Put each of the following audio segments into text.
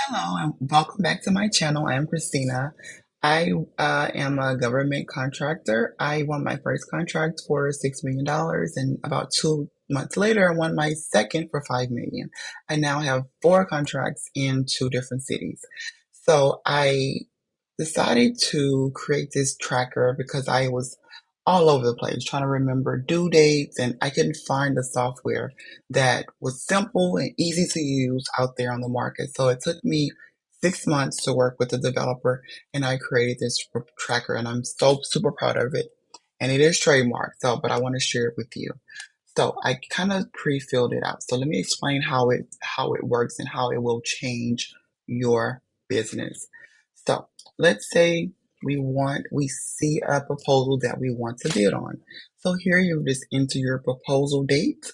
Hello and welcome back to my channel. I am Christina. I am a government contractor. I won my first contract for $6 million dollars, and about 2 months later, I won my second for $5 million. I now have 4 contracts in 2 different cities. So I decided to create this tracker because I was all over the place trying to remember due dates, and I couldn't find the software that was simple and easy to use out there on the market. So it took me 6 months to work with the developer, and I created this tracker, and I'm so super proud of it. And it is trademarked, so but I want to share it with you. So I kind of pre-filled it out. So let me explain how it works and how it will change your business. So let's say we see a proposal that we want to bid on. So here you just enter your proposal date,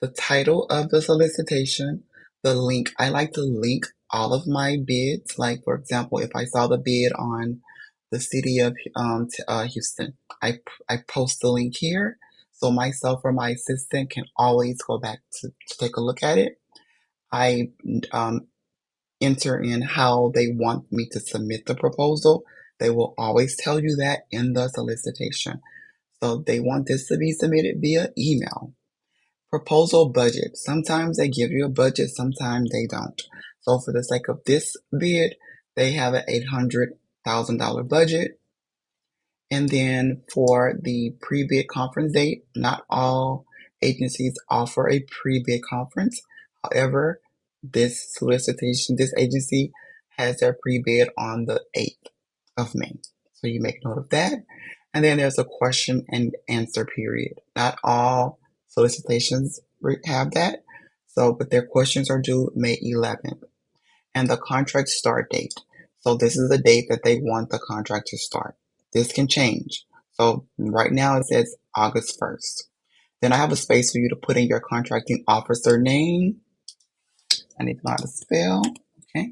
the title of the solicitation, the link. I like to link all of my bids. Like for example, if I saw the bid on the city of Houston, I post the link here, so myself or my assistant can always go back to take a look at it. I um, enter in how they want me to submit the proposal. They will always tell you that in the solicitation. So they want this to be submitted via email. Proposal budget. Sometimes they give you a budget, sometimes they don't. So for the sake of this bid, they have an $800,000 budget. And then for the pre-bid conference date, not all agencies offer a pre-bid conference. However, this agency has their pre-bid on the 8th of May. So you make note of that. And then there's a question and answer period. Not all solicitations have that. So, but their questions are due May 11th. And the contract start date. So this is the date that they want the contract to start. This can change. So right now it says August 1st. Then I have a space for you to put in your contracting officer name. I need to know how to spell. Okay.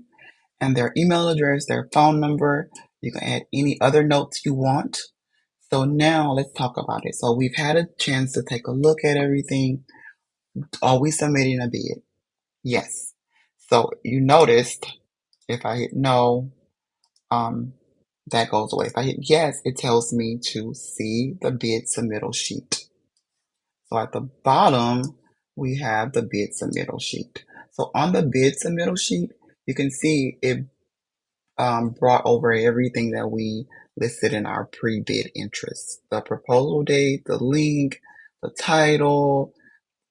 And their email address, their phone number. You can add any other notes you want. So now let's talk about it. So we've had a chance to take a look at everything. Are we submitting a bid? Yes. So you noticed if I hit no, um, that goes away. If I hit yes, it tells me to see the bid submittal sheet. So at the bottom, we have the bid submittal sheet. So on the bid submittal sheet, you can see it brought over everything that we listed in our pre-bid interest. The proposal date, the link, the title.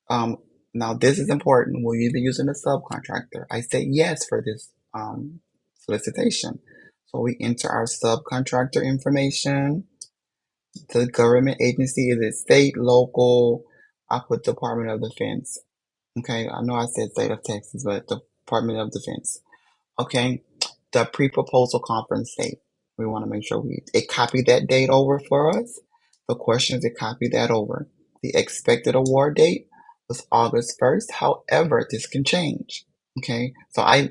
Um, Now this is important. Will you be using a subcontractor? I said yes for this solicitation. So we enter our subcontractor information. The government agency, is it state, local? I put Department of Defense. Okay, I know I said state of Texas, but Department of Defense. Okay, the pre-proposal conference date. We want to make sure it copied that date over for us. The questions, it copied that over. The expected award date was August 1st. However, this can change. Okay, so I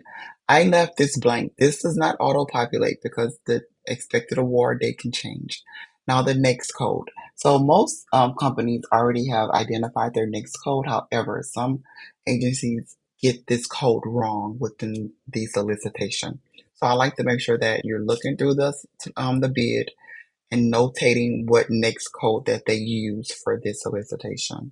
left this blank. This does not auto-populate because the expected award date can change. Now the next code. So most companies already have identified their next code. However, some agencies get this code wrong within the solicitation. So I like to make sure that you're looking through the bid and notating what next code that they use for this solicitation.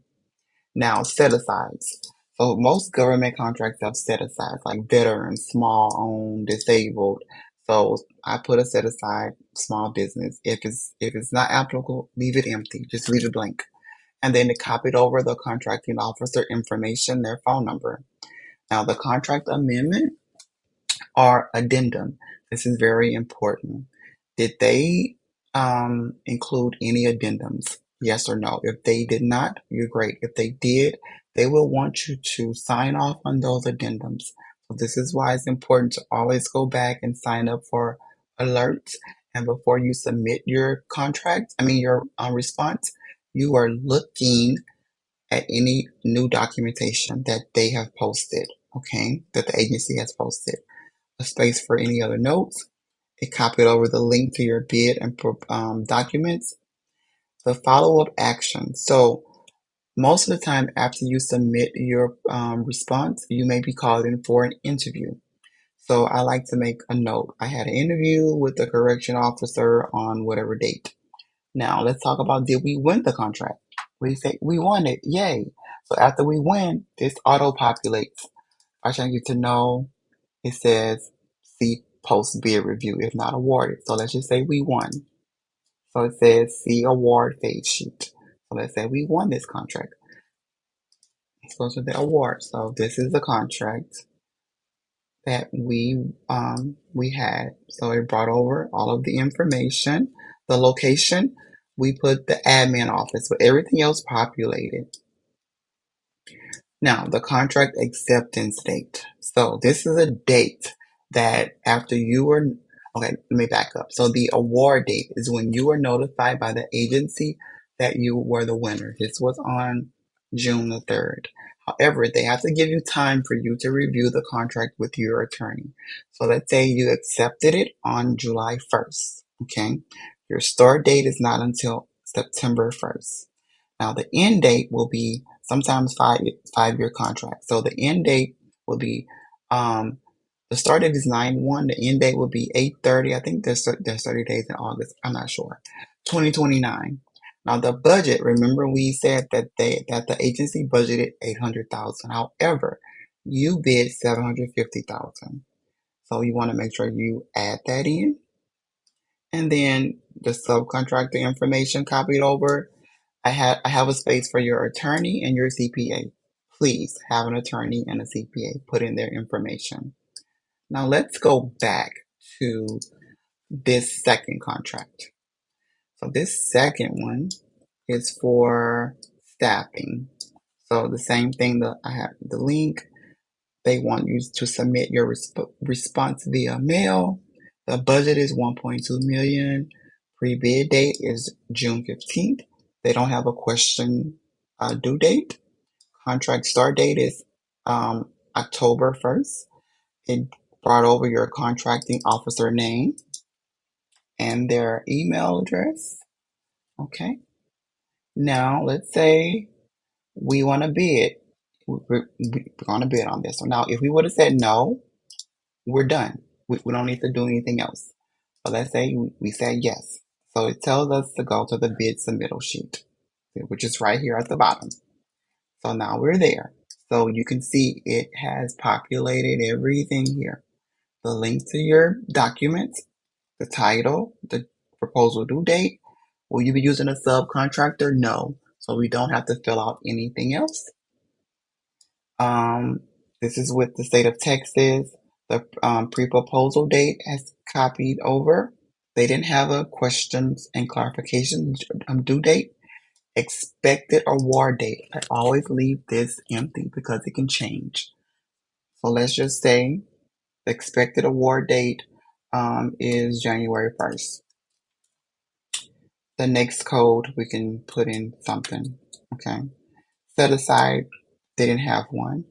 Now, set asides. So most government contracts have set asides like veterans, small owned, disabled. So I put a set aside small business. If it's not applicable, leave it empty. Just leave it blank. And then it copied over the contracting officer information, their phone number. Now the contract amendment or addendum. This is very important. Did they include any addendums? Yes or no? If they did not, you're great. If they did, they will want you to sign off on those addendums. So this is why it's important to always go back and sign up for alerts. And before you submit your contract, your response, you are looking at any new documentation that they have posted, okay, that the agency has posted. A space for any other notes. It copied over the link to your bid and documents. The follow-up action. So most of the time after you submit your response, you may be called in for an interview. So I like to make a note. I had an interview with the correction officer on whatever date. Now let's talk about, did we win the contract? We say we won it. Yay. So after we win, this auto populates. I want you to know it says see post bid review if not awarded. So let's just say we won. So it says see award fate sheet. So let's say we won this contract. It goes to the award. So this is the contract that we had. So it brought over all of the information, the location. We put the admin office, but everything else populated. Now, the contract acceptance date. So this is a date that after you were, okay, let me back up. So the award date is when you were notified by the agency that you were the winner. This was on June the 3rd. However, they have to give you time for you to review the contract with your attorney. So let's say you accepted it on July 1st. Okay. Your start date is not until September 1st. Now the end date will be sometimes 5 year contract. So the end date will be the start date is 9/1. The end date will be 8/30. I think there's 30 days in August. I'm not sure. 2029. Now the budget. Remember we said that the agency budgeted 800,000. However, you bid 750,000. So you want to make sure you add that in, and then the subcontractor information copied over. I have a space for your attorney and your CPA. Please have an attorney and a CPA put in their information. Now let's go back to this second contract. So this second one is for staffing. So the same thing that I have the link. They want you to submit your response via mail. The budget is 1.2 million. Pre-bid date is June 15th. They don't have a question due date. Contract start date is October 1st. It brought over your contracting officer name and their email address. Okay. Now let's say we want to bid. We're going to bid on this. So now if we would have said no, we're done. We don't need to do anything else. But let's say we said yes. So it tells us to go to the bid submittal sheet, which is right here at the bottom. So now we're there. So you can see it has populated everything here. The link to your documents, the title, the proposal due date. Will you be using a subcontractor? No. So we don't have to fill out anything else. This is with the state of Texas. The pre-proposal date has copied over. They didn't have a questions and clarification due date. Expected award date. I always leave this empty because it can change. So let's just say the expected award date is January 1st. The next code, we can put in something. Okay. Set aside, they didn't have one.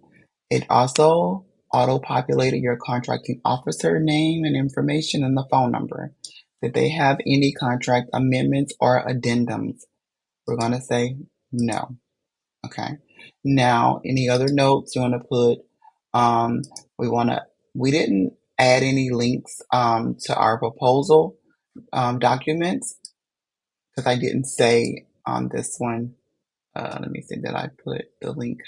It also auto-populated your contracting officer name and information and the phone number. Did they have any contract amendments or addendums? We're going to say no. Okay. Now, any other notes you want to put? We didn't add any links to our proposal documents because I didn't say on this one. Let me see, that I put the link.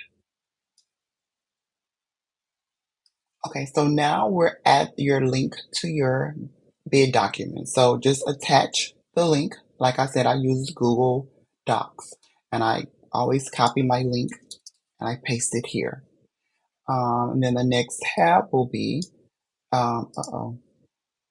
Okay, so now we're at your link to your bid document. So just attach the link. Like I said, I use Google Docs and I always copy my link and I paste it here. And then the next tab will be,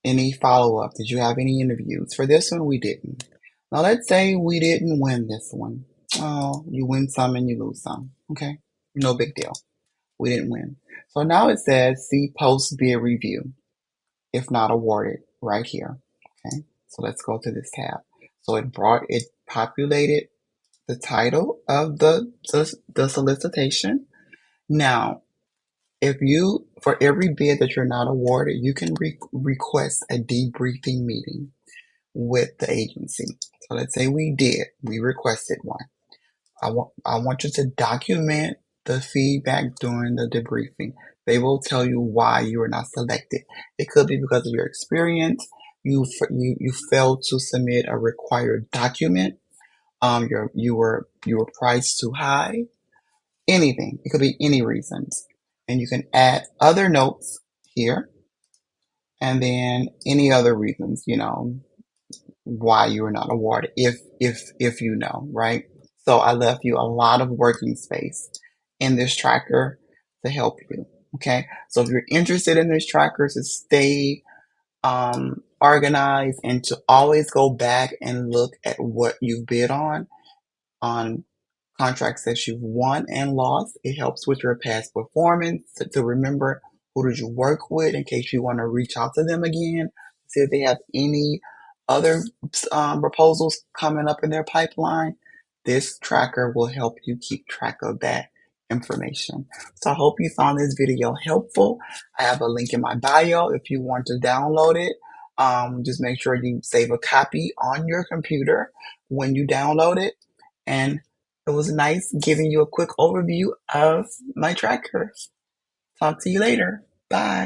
any follow-up. Did you have any interviews? For this one, we didn't. Now let's say we didn't win this one. Oh, you win some and you lose some. Okay, no big deal. We didn't win. So now it says see post bid review if not awarded right here. Okay, so let's go to this tab. So it populated the title of the solicitation. Now, if you, for every bid that you're not awarded, you can request a debriefing meeting with the agency. So let's say we requested one. I want you to document the feedback during the debriefing. They will tell you why you were not selected. It could be because of your experience. You failed to submit a required document. You were priced too high. Anything. It could be any reasons. And you can add other notes here, and then any other reasons, why you were not awarded, if you know, right? So I left you a lot of working space in this tracker to help you. Okay. So if you're interested in this tracker to stay organized and to always go back and look at what you bid on contracts that you've won and lost. It helps with your past performance to remember who did you work with in case you want to reach out to them again, see if they have any other proposals coming up in their pipeline. This tracker will help you keep track of that information. So I hope you found this video helpful. I have a link in my bio if you want to download it. Just make sure you save a copy on your computer when you download it. And it was nice giving you a quick overview of my tracker. Talk to you later. Bye.